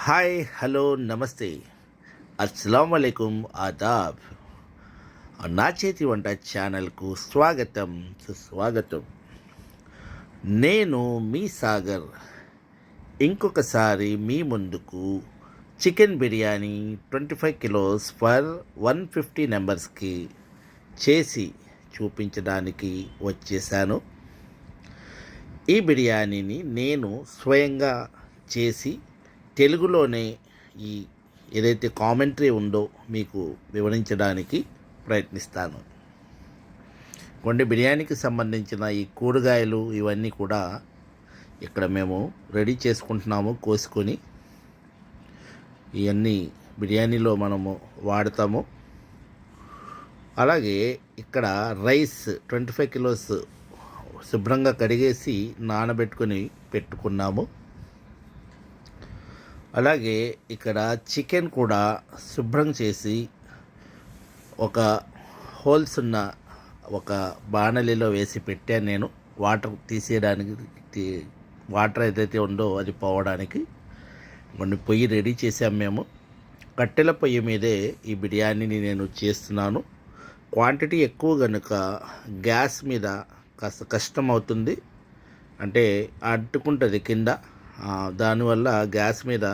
Hi hello నమస్తే అస్సలం వాలేకుమ్ ఆదాబ్. నా చేతి వంట ఛానల్కు స్వాగతం సుస్వాగతం. నేను మీ సాగర్ ఇంకొకసారి మీ ముందుకు చికెన్ బిర్యానీ 25 కిలోస్ ఫర్ 150 మెంబర్స్కి చేసి చూపించడానికి వచ్చేసాను. ఈ బిర్యానీని నేను స్వయంగా చేసి తెలుగులోనే ఈ ఏదైతే కామెంటరీ ఉందో మీకు వివరించడానికి ప్రయత్నిస్తాను. కొన్ని బిర్యానీకి సంబంధించిన ఈ కూరగాయలు ఇవన్నీ కూడా ఇక్కడ మేము రెడీ చేసుకుంటున్నాము. కోసుకొని ఇవన్నీ బిర్యానీలో మనము వాడతాము. అలాగే ఇక్కడ రైస్ 25 కిలోస్ శుభ్రంగా కడిగేసి నానబెట్టుకొని పెట్టుకున్నాము. అలాగే ఇక్కడ చికెన్ కూడా శుభ్రం చేసి ఒక హోల్స్ ఉన్న ఒక బాణలిలో వేసి పెట్టాను నేను. వాటర్ తీసేయడానికి, వాటర్ ఏదైతే ఉందో అది పోవడానికి. కొన్ని పొయ్యి రెడీ చేసాం మేము. కట్టెల పొయ్యి మీదే ఈ బిర్యానీని నేను చేస్తున్నాను. క్వాంటిటీ ఎక్కువ కనుక గ్యాస్ మీద కాస్త కష్టం అవుతుంది, అంటే అంటుకుంటుంది కింద. దానివల్ల గ్యాస్ మీద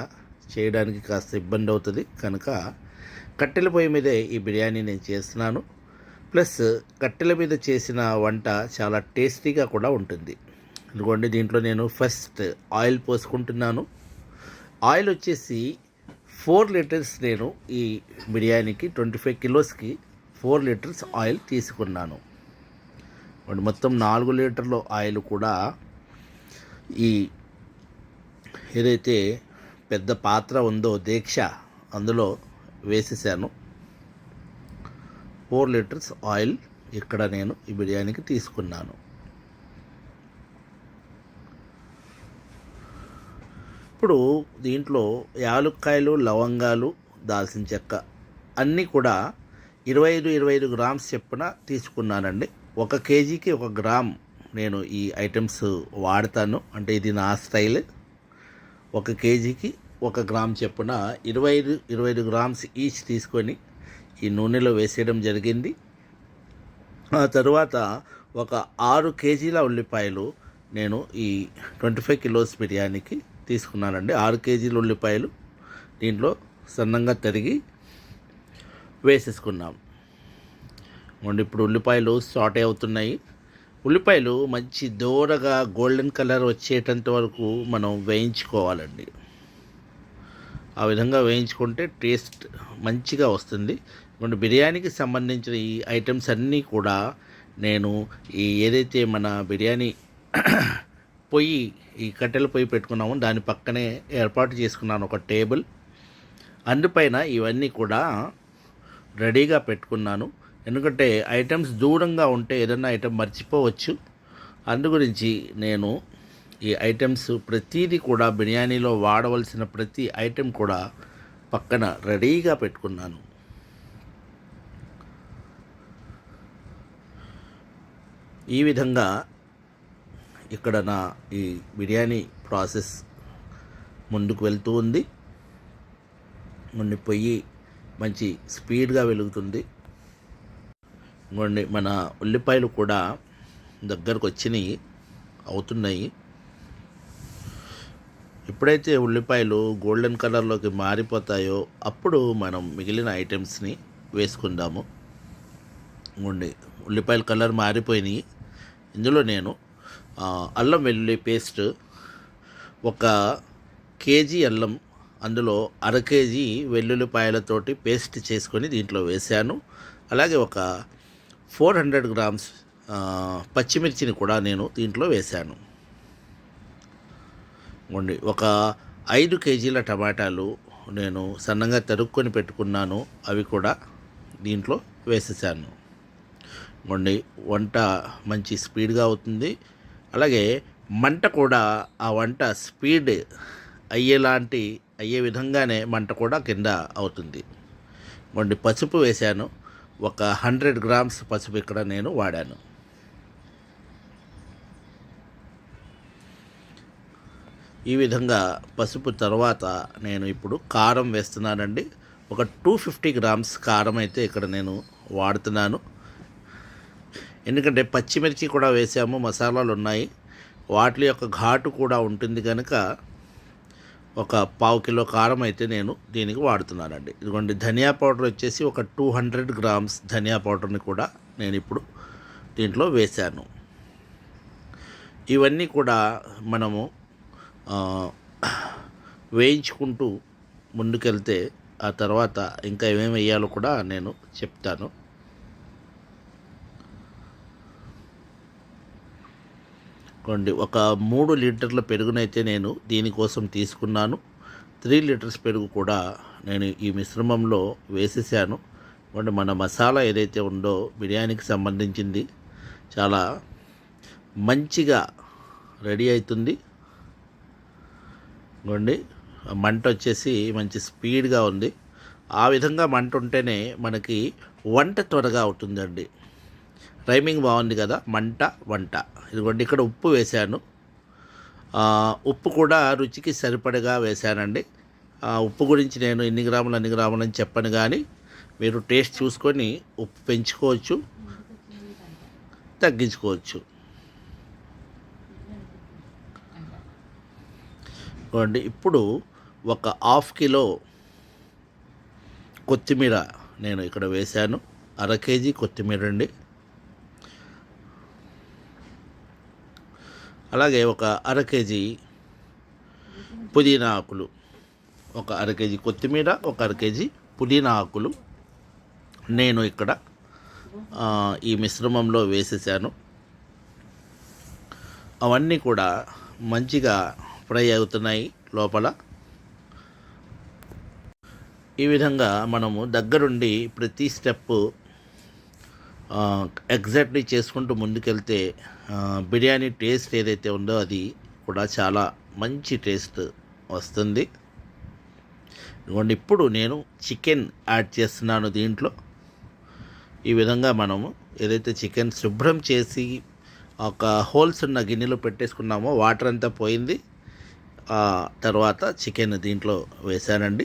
చేయడానికి కాస్త ఇబ్బంది అవుతుంది కనుక కట్టెల పొయ్యి మీదే ఈ బిర్యానీ నేను చేస్తున్నాను. ప్లస్ కట్టెల మీద చేసిన వంట చాలా టేస్టీగా కూడా ఉంటుంది. ఎందుకంటే దీంట్లో నేను ఫస్ట్ ఆయిల్ పోసుకుంటున్నాను. ఆయిల్ వచ్చేసి 4 లీటర్స్ నేను ఈ బిర్యానీకి 25 కిలోస్కి 4 లీటర్స్ ఆయిల్ తీసుకున్నాను. మొత్తం 4 లీటర్ల ఆయిల్ కూడా ఈ ఏదైతే పెద్ద పాత్ర ఉందో దీక్ష అందులో వేసేసాను. 4 లీటర్స్ ఆయిల్ ఇక్కడ నేను ఈ బిర్యానీకి తీసుకున్నాను. ఇప్పుడు దీంట్లో యాలుక్కాయలు, లవంగాలు, దాల్చిన చెక్క అన్నీ కూడా 25 గ్రామ్స్ చొప్పున తీసుకున్నానండి. 1 కేజీకి 1 గ్రామ్ నేను ఈ ఐటమ్స్ వాడతాను. అంటే ఇది నా స్టైల్. 1 కేజీకి 1 గ్రామ్ చొప్పున 25 గ్రామ్స్ ఈచ్ తీసుకొని ఈ నూనెలో వేసేయడం జరిగింది. ఆ తర్వాత ఒక 6 కేజీల ఉల్లిపాయలు నేను ఈ 25 కిలోస్ బిర్యానీకి తీసుకున్నానండి. 6 కేజీల ఉల్లిపాయలు దీంట్లో సన్నంగా తరిగి వేసేసుకున్నాం. ఇప్పుడు ఉల్లిపాయలు సాటే అవుతున్నాయి. ఉల్లిపాయలు మంచి దోరగా గోల్డెన్ కలర్ వచ్చేటంత వరకు మనం వేయించుకోవాలండి. ఆ విధంగా వేయించుకుంటే టేస్ట్ మంచిగా వస్తుంది. బిర్యానీకి సంబంధించిన ఈ ఐటమ్స్ అన్నీ కూడా నేను ఈ ఏదైతే మన బిర్యానీ పొయ్యి, ఈ కట్టెల పొయ్యి పెట్టుకున్నామో దాని పక్కనే ఏర్పాటు చేసుకున్నాను ఒక టేబుల్. అందుపైన ఇవన్నీ కూడా రెడీగా పెట్టుకున్నాను. ఎందుకంటే ఐటమ్స్ దూరంగా ఉంటే ఏదైనా ఐటమ్ మర్చిపోవచ్చు. అందు గురించి నేను ఈ ఐటమ్స్ ప్రతిదీ కూడా బిర్యానీలో వాడవలసిన ప్రతి ఐటెం కూడా పక్కన రెడీగా పెట్టుకున్నాను. ఈ విధంగా ఇక్కడ నా ఈ బిర్యానీ ప్రాసెస్ ముందుకు వెళ్తూ ఉంది. పొయ్యి మంచి స్పీడ్గా వెలుగుతుంది. మన ఉల్లిపాయలు కూడా దగ్గరకు వచ్చినాయి, అవుతున్నాయి. ఎప్పుడైతే ఉల్లిపాయలు గోల్డెన్ కలర్లోకి మారిపోతాయో అప్పుడు మనం మిగిలిన ఐటమ్స్ని వేసుకుందాము. ఉల్లిపాయల కలర్ మారిపోయినాయి. ఇందులో నేను అల్లం వెల్లుల్లి పేస్ట్ 1 కేజీ అల్లం, అందులో 1/2 కేజీ వెల్లుల్లిపాయలతోటి పేస్ట్ చేసుకొని దీంట్లో వేశాను. అలాగే ఒక 400 గ్రామ్స్ పచ్చిమిర్చిని కూడా నేను దీంట్లో వేశాను. ఒక 5 కేజీల టమాటాలు నేను సన్నగా తరుక్కొని పెట్టుకున్నాను, అవి కూడా దీంట్లో వేసేసాను. వంట మంచి స్పీడ్గా అవుతుంది. అలాగే మంట కూడా ఆ వంట స్పీడ్ అయ్యే విధంగానే మంట కూడా కింద అవుతుంది. పసుపు వేశాను. ఒక 100 గ్రామ్స్ పసుపు ఇక్కడ నేను వాడాను. ఈ విధంగా పసుపు తర్వాత నేను ఇప్పుడు కారం వేస్తున్నానండి. ఒక 250 గ్రామ్స్ కారం అయితే ఇక్కడ నేను వాడుతున్నాను. ఎందుకంటే పచ్చిమిర్చి కూడా వేసాము, మసాలాలు ఉన్నాయి, వాటి యొక్క ఘాటు కూడా ఉంటుంది కనుక ఒక 1/2 కిలో కారం అయితే నేను దీనికి వాడుతున్నానండి. ఇదిగోండి ధనియా పౌడర్ వచ్చేసి ఒక 200 గ్రామ్స్ ధనియా పౌడర్ని కూడా నేను ఇప్పుడు దీంట్లో వేశాను. ఇవన్నీ కూడా మనము వేయించుకుంటూ ముందుకెళ్తే ఆ తర్వాత ఇంకా ఏమేమి వేయాలో కూడా నేను చెప్తాను. ఒక 3 లీటర్ల పెరుగునైతే నేను దీనికోసం తీసుకున్నాను. 3 లీటర్స్ పెరుగు కూడా నేను ఈ మిశ్రమంలో వేసేసాను. మన మసాలా ఏదైతే ఉందో బిర్యానీకి సంబంధించింది చాలా మంచిగా రెడీ అవుతుంది. మంట వచ్చేసి మంచి స్పీడ్గా ఉంది. ఆ విధంగా మంట ఉంటేనే మనకి వంట త్వరగా అవుతుందండి. రైమింగ్ బాగుంది కదా, మంట వంట. ఇదిగోండి ఇక్కడ ఉప్పు వేశాను. ఉప్పు కూడా రుచికి సరిపడగా వేశానండి. ఉప్పు గురించి నేను ఎన్ని గ్రాములు అని చెప్పను, కానీ మీరు టేస్ట్ చూసుకొని ఉప్పు పెంచుకోవచ్చు, తగ్గించుకోవచ్చు. ఇప్పుడు ఒక 1/2 కిలో కొత్తిమీర నేను ఇక్కడ వేశాను. 1/2 కేజీ కొత్తిమీర అండి. అలాగే ఒక 1/2 కేజీ పుదీనా ఆకులు, ఒక 1/2 కేజీ కొత్తిమీర, ఒక 1/2 కేజీ పుదీనా ఆకులు నేను ఇక్కడ ఈ మిశ్రమంలో వేసేసాను. అవన్నీ కూడా మంచిగా ఫ్రై అవుతున్నాయి లోపల. ఈ విధంగా మనము దగ్గరుండి ప్రతి స్టెప్ ఎగ్జాక్ట్లీ చేసుకుంటూ ముందుకెళ్తే బిర్యానీ టేస్ట్ ఏదైతే ఉందో అది కూడా చాలా మంచి టేస్ట్ వస్తుంది. ఇప్పుడు నేను చికెన్ యాడ్ చేస్తున్నాను దీంట్లో. ఈ విధంగా మనము ఏదైతే చికెన్ శుభ్రం చేసి ఒక హోల్స్ ఉన్న గిన్నెలో పెట్టేసుకున్నామో వాటర్ అంతా పోయింది. తర్వాత చికెన్ దీంట్లో వేశానండి.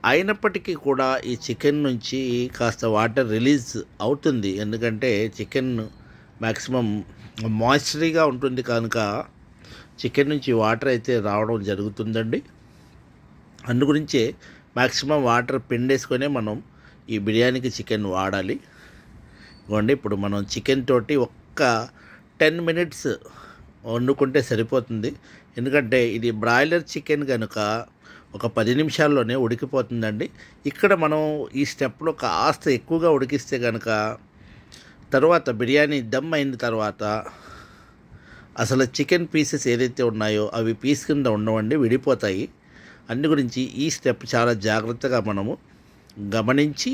అయినప్పటికీ కూడా ఈ చికెన్ నుంచి కాస్త వాటర్ రిలీజ్ అవుతుంది, ఎందుకంటే చికెన్ మ్యాక్సిమం మాయిశ్చరీగా ఉంటుంది కనుక చికెన్ నుంచి వాటర్ అయితే రావడం జరుగుతుందండి. అందుగురించే మ్యాక్సిమం వాటర్ పిండేసుకొనే మనం ఈ బిర్యానీకి చికెన్ వాడాలి. ఇప్పుడు మనం చికెన్ తోటి ఒక్క 10 మినిట్స్ వండుకుంటే సరిపోతుంది. ఎందుకంటే ఇది బ్రాయిలర్ చికెన్ కనుక ఒక 10 నిమిషాల్లోనే ఉడికిపోతుందండి. ఇక్కడ మనం ఈ స్టెప్లో కాస్త ఎక్కువగా ఉడికిస్తే కనుక తర్వాత బిర్యానీ దమ్ అయిన తర్వాత అసలు చికెన్ పీసెస్ ఏదైతే ఉన్నాయో అవి పీస్ కింద ఉండవండి, విడిపోతాయి. అందు గురించి ఈ స్టెప్ చాలా జాగ్రత్తగా మనము గమనించి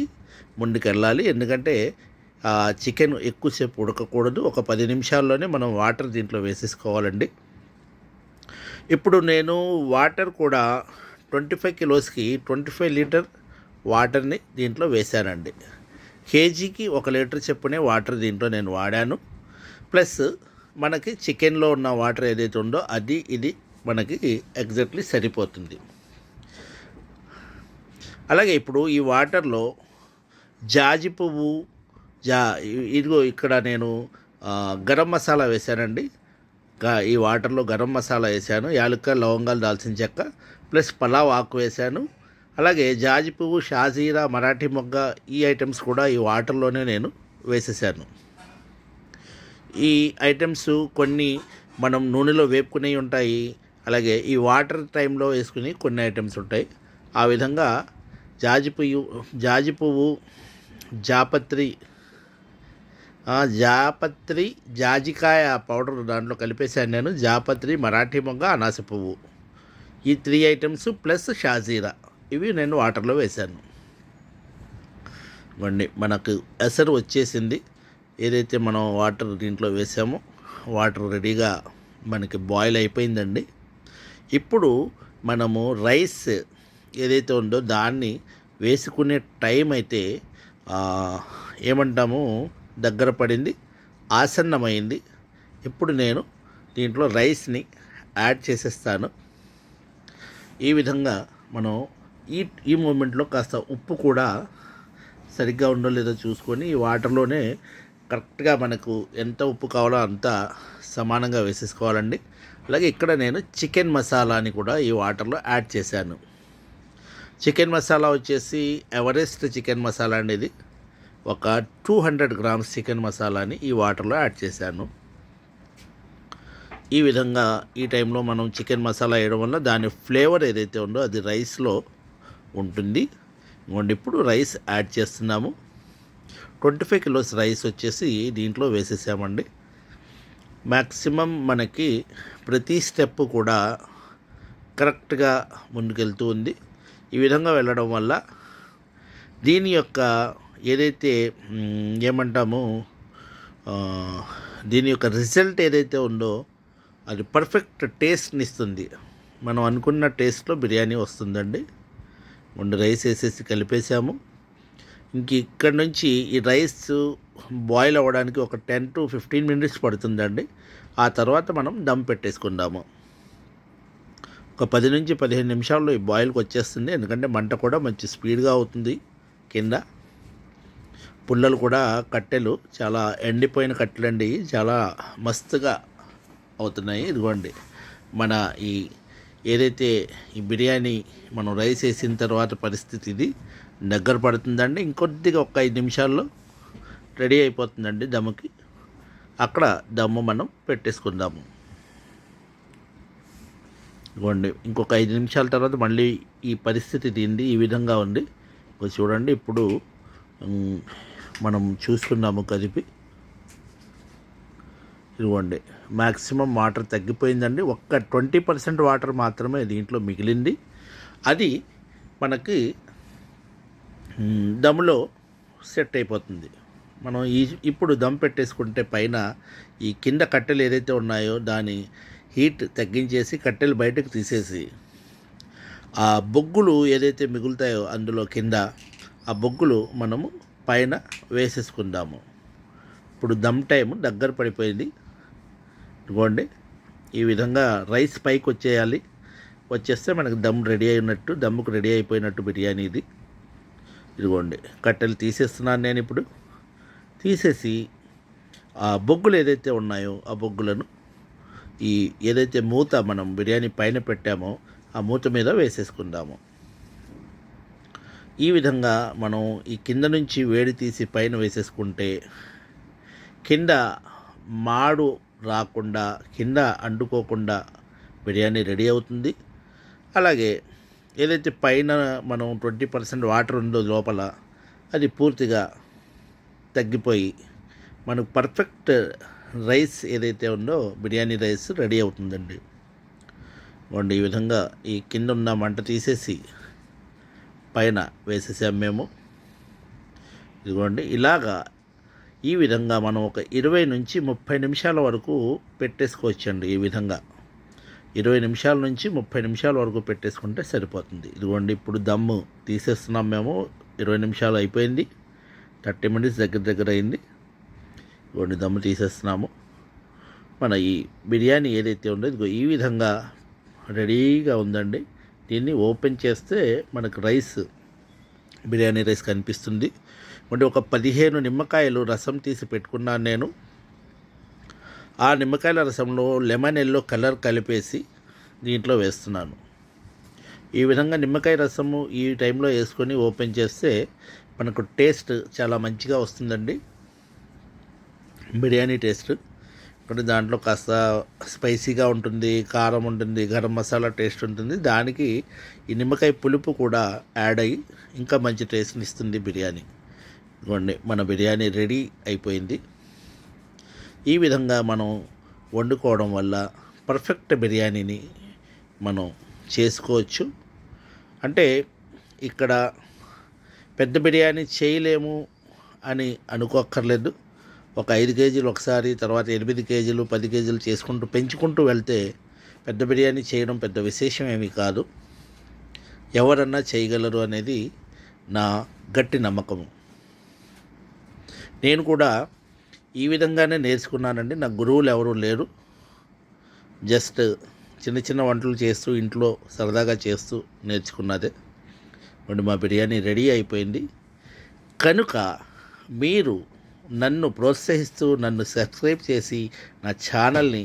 ముందుకెళ్ళాలి. ఎందుకంటే చికెన్ ఎక్కువసేపు ఉడకకూడదు. ఒక 10 నిమిషాల్లోనే మనం వాటర్ దీంట్లో వేసేసుకోవాలండి. ఇప్పుడు నేను వాటర్ కూడా 25 కిలోస్కి 25 లీటర్ వాటర్ని దీంట్లో వేశానండి. కేజీకి 1 లీటర్ చెప్పునే వాటర్ దీంట్లో నేను వాడాను. ప్లస్ మనకి చికెన్లో ఉన్న వాటర్ ఏదైతే ఉందో అది ఇది మనకి ఎగ్జాక్ట్లీ సరిపోతుంది. అలాగే ఇప్పుడు ఈ వాటర్లో జాజి పువ్వు ఇదిగో ఇక్కడ నేను గరం మసాలా వేశానండి. ఈ వాటర్లో గరం మసాలా వేసాను, యాలక్క, లవంగాలు, దాల్చిన చెక్క, ప్లస్ పలావ్ ఆకు వేశాను. అలాగే జాజి పువ్వు, షాజీరా, మరాఠీ మొగ్గ ఈ ఐటమ్స్ కూడా ఈ వాటర్లోనే నేను వేసేసాను. ఈ ఐటమ్స్ కొన్ని మనం నూనెలో వేపుకునేవి ఉంటాయి, అలాగే ఈ వాటర్ టైంలో వేసుకుని కొన్ని ఐటమ్స్ ఉంటాయి. ఆ విధంగా జాజి పువ్వు, జాపత్రి, జాజికాయ పౌడర్ దాంట్లో కలిపేసాను నేను. జాపత్రి, మరాఠీ మొగ్గ, అనాస పువ్వు, ఈ 3 ఐటమ్స్ ప్లస్ షాజీరా ఇవి నేను వాటర్లో వేశాను. మనకు ఎసరు వచ్చేసింది. ఏదైతే మనం వాటర్ దీంట్లో వేసామో వాటర్ రెడీగా మనకి బాయిల్ అయిపోయిందండి. ఇప్పుడు మనము రైస్ ఏదైతే ఉందో దాన్ని వేసుకునే టైం అయితే ఏమంటాము దగ్గర పడింది, ఆసన్నమైంది. ఇప్పుడు నేను దీంట్లో రైస్ని యాడ్ చేసేస్తాను. ఈ విధంగా మనం ఈ ఈ మూమెంట్లో కాస్త ఉప్పు కూడా సరిగ్గా ఉందో లేదో చూసుకొని ఈ వాటర్లోనే కరెక్ట్గా మనకు ఎంత ఉప్పు కావాలో అంత సమానంగా వేసేసుకోవాలండి. అలాగే ఇక్కడ నేను చికెన్ మసాలాని కూడా ఈ వాటర్లో యాడ్ చేశాను. చికెన్ మసాలా వచ్చేసి ఎవరెస్ట్ చికెన్ మసాలా అనేది ఒక 200 గ్రామ్స్ చికెన్ మసాలాని ఈ వాటర్లో యాడ్ చేశాను. ఈ విధంగా ఈ టైంలో మనం చికెన్ మసాలా వేయడం వల్ల దాని ఫ్లేవర్ ఏదైతే ఉందో అది రైస్లో ఉంటుంది. ఇంకోండి ఇప్పుడు రైస్ యాడ్ చేస్తున్నాము. 25 కిలోస్ రైస్ వచ్చేసి దీంట్లో వేసేసామండి. మ్యాక్సిమం మనకి ప్రతి స్టెప్ కూడా కరెక్ట్గా ముందుకెళ్తూ ఉంది. ఈ విధంగా వెళ్ళడం వల్ల దీని యొక్క ఏదైతే ఏమంటామో దీని యొక్క రిజల్ట్ ఏదైతే ఉందో అది పర్ఫెక్ట్ టేస్ట్ని ఇస్తుంది. మనం అనుకున్న టేస్ట్లో బిర్యానీ వస్తుందండి. ముందు రైస్ వేసేసి కలిపేసాము. ఇక్కడ నుంచి ఈ రైస్ బాయిల్ అవ్వడానికి ఒక 10 to 15 మినిట్స్ పడుతుందండి. ఆ తర్వాత మనం దమ్ పెట్టేసుకుందాము. ఒక 10 నుంచి 15 నిమిషాల్లో ఈ బాయిల్కి వచ్చేస్తుంది. ఎందుకంటే మంట కూడా మంచి స్పీడ్గా అవుతుంది. కింద పుల్లలు కూడా కట్టెలు చాలా ఎండిపోయిన కట్టెలండి, చాలా మస్తుగా అవుతున్నాయి. ఇదిగోండి మన ఈ ఏదైతే ఈ బిర్యానీ మనం రైస్ వేసిన తర్వాత పరిస్థితి ఇది దగ్గర పడుతుందండి. ఇంకొద్దిగా ఒక 5 నిమిషాల్లో రెడీ అయిపోతుందండి దమ్ముకి. అక్కడ దమ్ము మనం పెట్టేసుకుందాము. ఇవ్వండి ఇంకొక 5 నిమిషాల తర్వాత మళ్ళీ ఈ పరిస్థితి దీనిది ఈ విధంగా ఉంది. చూడండి ఇప్పుడు మనం చూసుకున్నాము కదిపి. ఇదిగోండి మ్యాక్సిమం వాటర్ తగ్గిపోయిందండి. ఒక్క 20% వాటర్ మాత్రమే దీంట్లో మిగిలింది. అది మనకి దమ్ములో సెట్ అయిపోతుంది. మనం ఇప్పుడు దమ్ పెట్టేసుకుంటే పైన ఈ కింద కట్టెలు ఏదైతే ఉన్నాయో దాని హీట్ తగ్గించేసి కట్టెలు బయటకు తీసేసి ఆ బొగ్గులు ఏదైతే మిగులుతాయో అందులో కింద ఆ బొగ్గులు మనము పైన వేసేసుకుందాము. ఇప్పుడు దమ్ టైం దగ్గర పడిపోయింది. ఇదిగోండి ఈ విధంగా రైస్ పైకి వచ్చేయాలి. వచ్చేస్తే మనకు దమ్ రెడీ అయినట్టు, దమ్ముకు రెడీ అయిపోయినట్టు బిర్యానీ ఇది. ఇదిగోండి కట్టెలు తీసేస్తున్నాను నేను. ఇప్పుడు తీసేసి ఆ బొగ్గులు ఏదైతే ఉన్నాయో ఆ బొగ్గులను ఈ ఏదైతే మూత మనం బిర్యానీ పైన పెట్టామో ఆ మూత మీద వేసేసుకుందాము. ఈ విధంగా మనం ఈ కింద నుంచి వేడి తీసి పైన వేసేసుకుంటే కింద మాడు రాకుండా, కింద అంటుకోకుండా బిర్యానీ రెడీ అవుతుంది. అలాగే ఏదైతే పైన మనం 20% వాటర్ ఉందో లోపల అది పూర్తిగా తగ్గిపోయి మనకు పర్ఫెక్ట్ రైస్ ఏదైతే ఉందో బిర్యానీ రైస్ రెడీ అవుతుందండి. ఇవ్వండి ఈ విధంగా ఈ కింద ఉన్న మంట తీసేసి పైన వేసేసాం మేము. ఇదిగోండి ఇలాగా ఈ విధంగా మనం ఒక 20 నుంచి 30 నిమిషాల వరకు పెట్టేసుకోవచ్చండి. ఈ విధంగా 20 నిమిషాల నుంచి 30 నిమిషాల వరకు పెట్టేసుకుంటే సరిపోతుంది. ఇదిగోండి ఇప్పుడు దమ్ము తీసేస్తున్నాం మేము. 20 నిమిషాలు అయిపోయింది. 30 మినిట్స్ దగ్గర అయింది. ఇదిగోండి దమ్ము తీసేస్తున్నాము. మన ఈ బిర్యానీ ఏదైతే ఉందో ఇదిగో ఈ విధంగా రెడీగా ఉందండి. దీన్ని ఓపెన్ చేస్తే మనకు రైస్, బిర్యానీ రైస్ కనిపిస్తుంది. అంటే ఒక 15 నిమ్మకాయలు రసం తీసి పెట్టుకున్నాను నేను. ఆ నిమ్మకాయల రసంలో లెమన్ ఎల్లో కలర్ కలిపేసి దీంట్లో వేస్తున్నాను. ఈ విధంగా నిమ్మకాయ రసము ఈ టైంలో వేసుకొని ఓపెన్ చేస్తే మనకు టేస్ట్ చాలా మంచిగా వస్తుందండి, బిర్యానీ టేస్ట్. ఇక్కడ దాంట్లో కాస్త స్పైసీగా ఉంటుంది, కారం ఉంటుంది, గరం మసాలా టేస్ట్ ఉంటుంది. దానికి ఈ నిమ్మకాయ పులుపు కూడా యాడ్ అయ్యి ఇంకా మంచి టేస్ట్ని ఇస్తుంది బిర్యానీ. ఇదిగోండి మన బిర్యానీ రెడీ అయిపోయింది. ఈ విధంగా మనం వండుకోవడం వల్ల పర్ఫెక్ట్ బిర్యానీని మనం చేసుకోవచ్చు. అంటే ఇక్కడ పెద్ద బిర్యానీ చేయలేము అని అనుకోక్కర్లేదు. ఒక 5 కేజీలు ఒకసారి, తర్వాత 8 కేజీలు, 10 కేజీలు చేసుకుంటూ పెంచుకుంటూ వెళ్తే పెద్ద బిర్యానీ చేయడం పెద్ద విశేషం ఏమీ కాదు. ఎవరన్నా చేయగలరు అనేది నా గట్టి నమ్మకము. నేను కూడా ఈ విధంగానే నేర్చుకున్నానండి. నాకు గురువులు ఎవరూ లేరు. జస్ట్ చిన్న చిన్న వంటలు చేస్తూ ఇంట్లో సరదాగా చేస్తూ నేర్చుకున్నదే. ఇప్పుడు మా బిర్యానీ రెడీ అయిపోయింది. కనుక మీరు నన్ను ప్రోత్సహిస్తూ నన్ను సబ్స్క్రైబ్ చేసి నా ఛానల్ని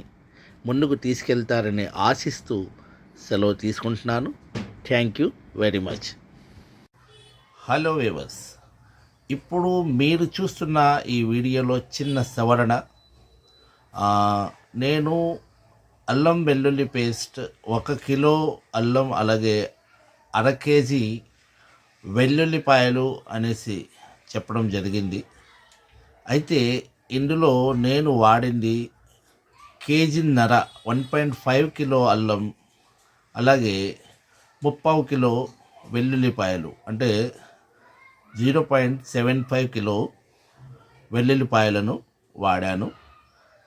ముందుకు తీసుకెళ్తారని ఆశిస్తూ సెలవు తీసుకుంటున్నాను. Thank you very much. Hello viewers, ఇప్పుడు మీరు చూస్తున్న ఈ వీడియోలో చిన్న సవరణ. నేను అల్లం వెల్లుల్లి పేస్ట్ 1 కిలో అల్లం, అలాగే 1/2 కేజీ వెల్లుల్లిపాయలు అనేసి చెప్పడం జరిగింది. అయితే ఇందులో నేను వాడింది 1.5 కేజీన్నర 1.5 కిలో అల్లం, అలాగే 3/4 కిలో వెల్లుల్లిపాయలు, అంటే 0.75 కిలో వెల్లుల్లిపాయలను వాడాను.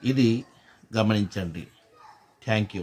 ఇది గమనించండి. Thank you.